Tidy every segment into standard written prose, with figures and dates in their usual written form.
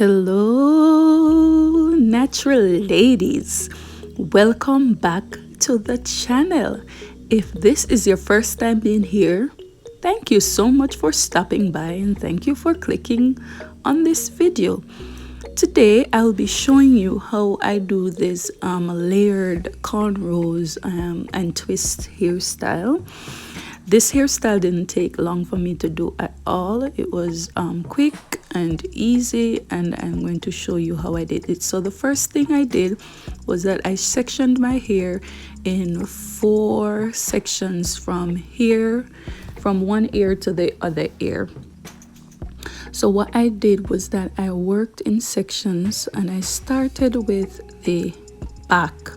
Hello, natural ladies. Welcome back to the channel. If this is your first time being here, thank you so much for stopping by and thank you for clicking on this video. Today, I'll be showing you how I do this layered cornrows and twist hairstyle. This hairstyle didn't take long for me to do at all. It was quick and easy, and I'm going to show you how I did it. So the first thing I did was that I sectioned my hair in 4 sections from one ear to the other ear. So what I did was that I worked in sections and I started with the back.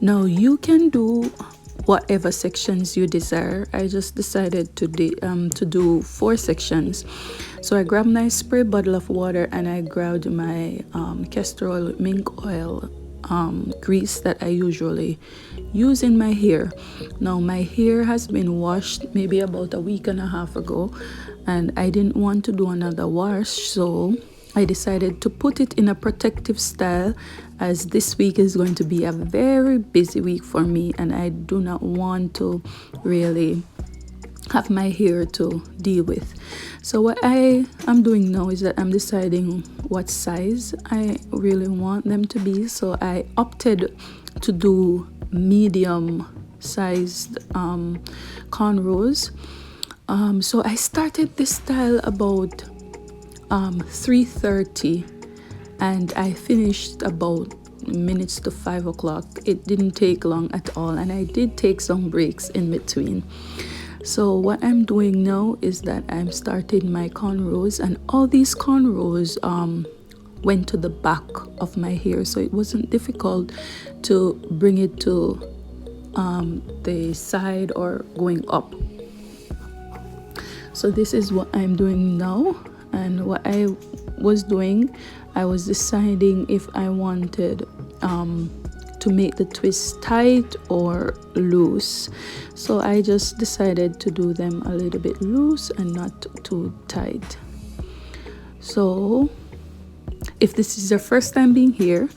Now you can do whatever sections you desire. I just decided to do 4 sections. So I grabbed my spray bottle of water and I grabbed my castor oil with mink oil grease that I usually use in my hair. Now my hair has been washed maybe about a week and a half ago, and I didn't want to do another wash, so I decided to put it in a protective style, as this week is going to be a very busy week for me and I do not want to really have my hair to deal with. So what I am doing now is that I'm deciding what size I really want them to be. So I opted to do medium sized cornrows. So I started this style about 3:30 and I finished about minutes to 5 o'clock. It didn't take long at all, and I did take some breaks in between. So what I'm doing now is that I'm starting my cornrows, and all these cornrows went to the back of my hair, so it wasn't difficult to bring it to the side or going up. So this is what I'm doing now, and what I was doing, I was deciding if I wanted to make the twist tight or loose. So I just decided to do them a little bit loose and not too tight. So if this is your first time being here,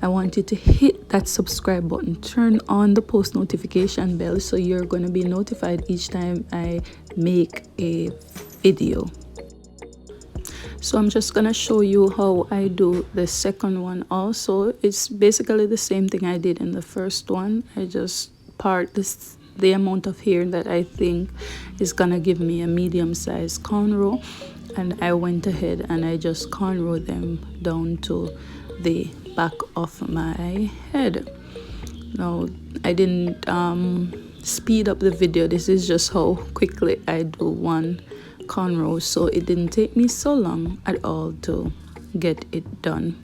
I want you to hit that subscribe button, turn on the post notification bell so you're going to be notified each time I make a video. So I'm just gonna show you how I do the second one also. It's basically the same thing I did in the first one. I just part the amount of hair that I think is gonna give me a medium size cornrow, and I went ahead and I just cornrow them down to the back of my head. Now I didn't speed up the video. This is just how quickly I do one cornrow, so it didn't take me so long at all to get it done.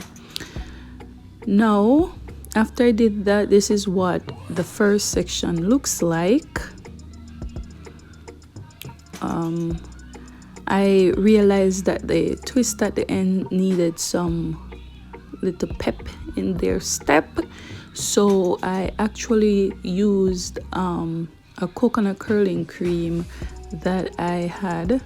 Now after I did that, this is what the first section looks like. I realized that the twist at the end needed some little pep in their step, so I actually used a coconut curling cream that I had,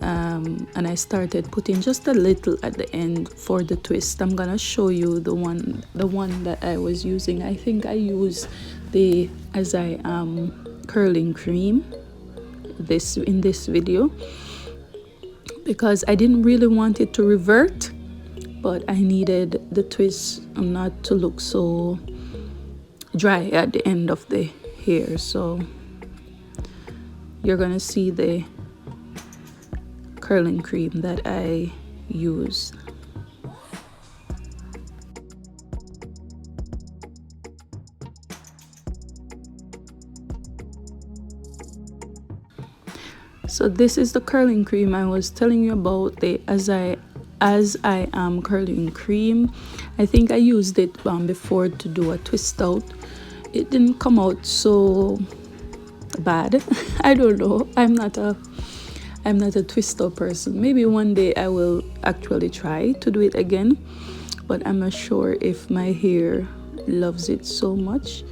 and I started putting just a little at the end for the twist. I'm gonna show you the one that I was using. I think I used the curling cream in this video because I didn't really want it to revert, but I needed the twist not to look so dry at the end of the hair. So you're gonna see the curling cream that I use. So this is the curling cream I was telling you about, the as I am curling cream. I think I used it before to do a twist out. It didn't come out so bad. I don't know. I'm not a twister person. Maybe one day I will actually try to do it again, but I'm not sure if my hair loves it so much.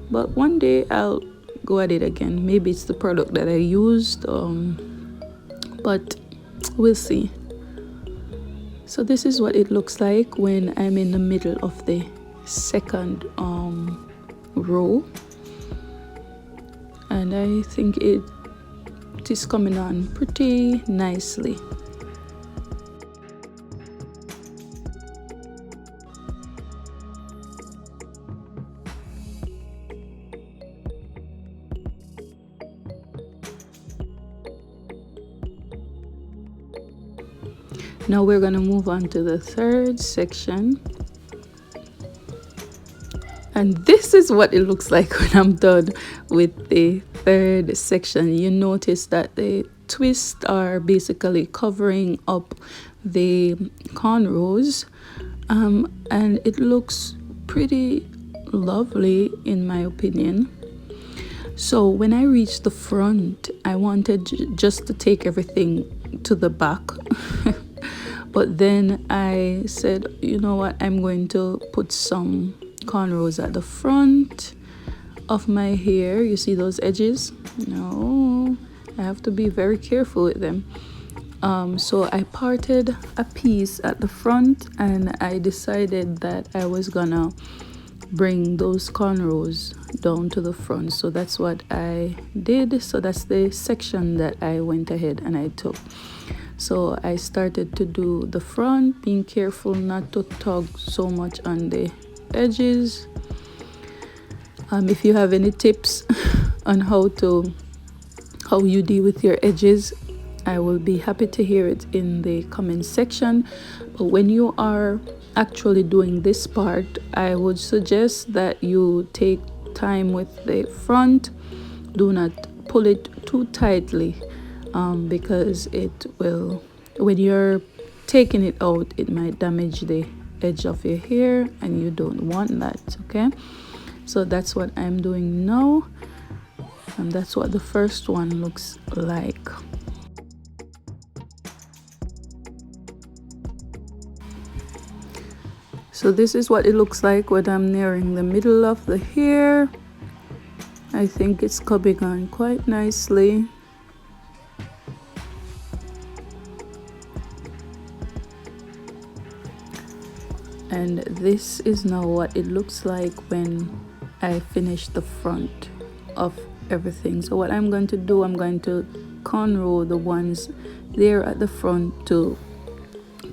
But one day I'll go at it again. Maybe it's the product that I used, but we'll see. So this is what it looks like when I'm in the middle of the second row, and I think it is coming on pretty nicely. Now we're going to move on to the third section. And this is what it looks like when I'm done with the third section. You notice that the twists are basically covering up the cornrows, and it looks pretty lovely in my opinion. So when I reached the front, I wanted just to take everything to the back. But then I said, you know what, I'm going to put some cornrows at the front of my hair. You see those edges? No, I have to be very careful with them. So I parted a piece at the front, and I decided that I was gonna bring those cornrows down to the front. So that's what I did. So that's the section that I went ahead and I took. So I started to do the front, being careful not to tug so much on the edges. If you have any tips on how you deal with your edges, I will be happy to hear it in the comment section. But when you are actually doing this part, I would suggest that you take time with the front. Do not pull it too tightly, because it will, when you're taking it out, it might damage the edge of your hair, and you don't want that. Okay, so that's what I'm doing now, and that's what the first one looks like. So this is what it looks like when I'm nearing the middle of the hair. I think it's coming on quite nicely. And this is now what it looks like when I finish the front of everything. So what I'm going to do, I'm going to cornrow the ones there at the front to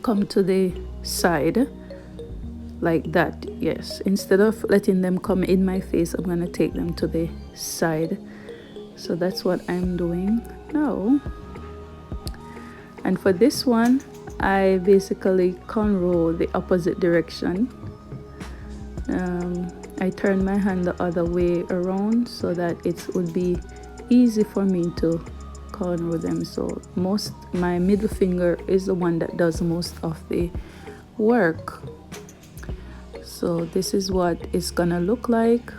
come to the side like that. Yes, instead of letting them come in my face, I'm going to take them to the side. So that's what I'm doing now. And for this one, I basically cornrow the opposite direction. I turn my hand the other way around so that it would be easy for me to cornrow them. So my middle finger is the one that does most of the work. So this is what it's gonna look like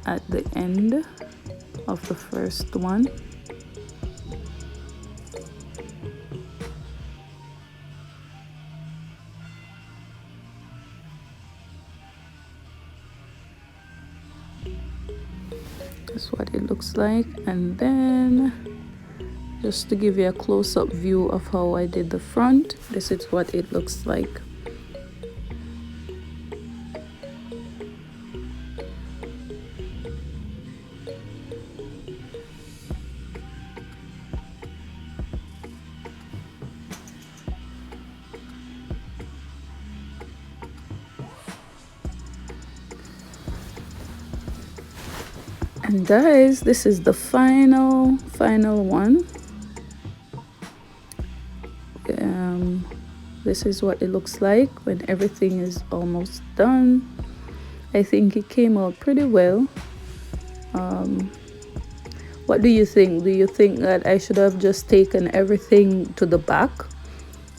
at the end of the first one. That's what it looks like. And then just to give you a close-up view of how I did the front, this is what it looks like. And guys, this is the final one. This is what it looks like when everything is almost done. I think it came out pretty well. What do you think? Do you think that I should have just taken everything to the back,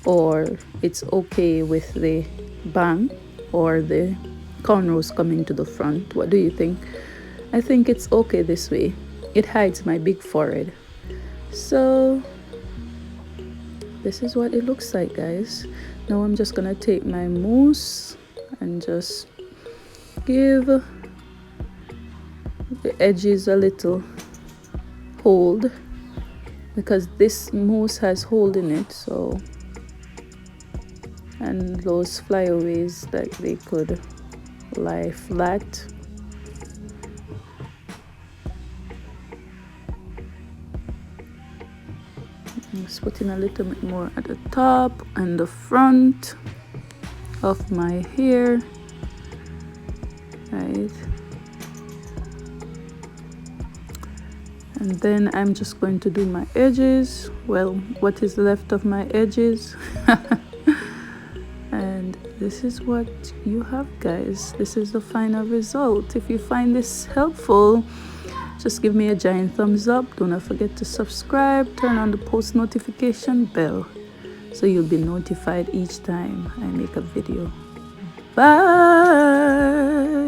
or it's okay with the bang or the cornrows coming to the front? What do you think? I think it's okay this way. It hides my big forehead. So this is what it looks like, guys. Now I'm just gonna take my mousse and just give the edges a little hold because this mousse has hold in it, so, and those flyaways that they could lie flat. I'm just putting a little bit more at the top and the front of my hair, right? And then I'm just going to do my edges, well, what is left of my edges. And this is what you have, guys. This is the final result. If you find this helpful, just give me a giant thumbs up. Do not forget to subscribe, turn on the post notification bell so you'll be notified each time I make a video. Bye.